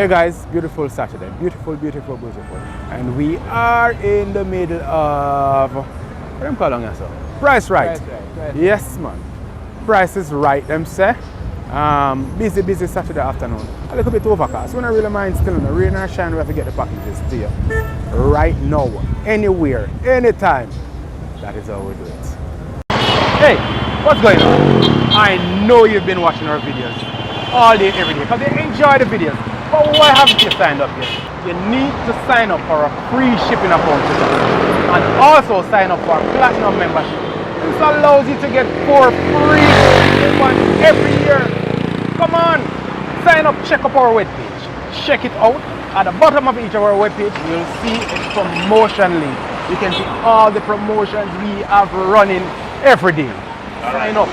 Hey guys, beautiful Saturday, beautiful, beautiful, beautiful. And we are in the middle of, what am I calling yourself? Price Right. Price. Yes man, price is right, them say. Busy Saturday afternoon. A little bit overcast. We don't really mind still in the rain or shine, we have to get the packages to you. Right now, anywhere, anytime. That is how we do it. Hey, what's going on? I know you've been watching our videos all day, every day, because you enjoy the videos. But why haven't you signed up yet? You need to sign up for a free shipping account with us. And also sign up for a platinum membership. This allows you to get 4 free coupons every year. Come on, sign up, check up our webpage. Check it out. At the bottom of each of our webpage, you'll see a promotion link. You can see all the promotions we have running every day. Sign up.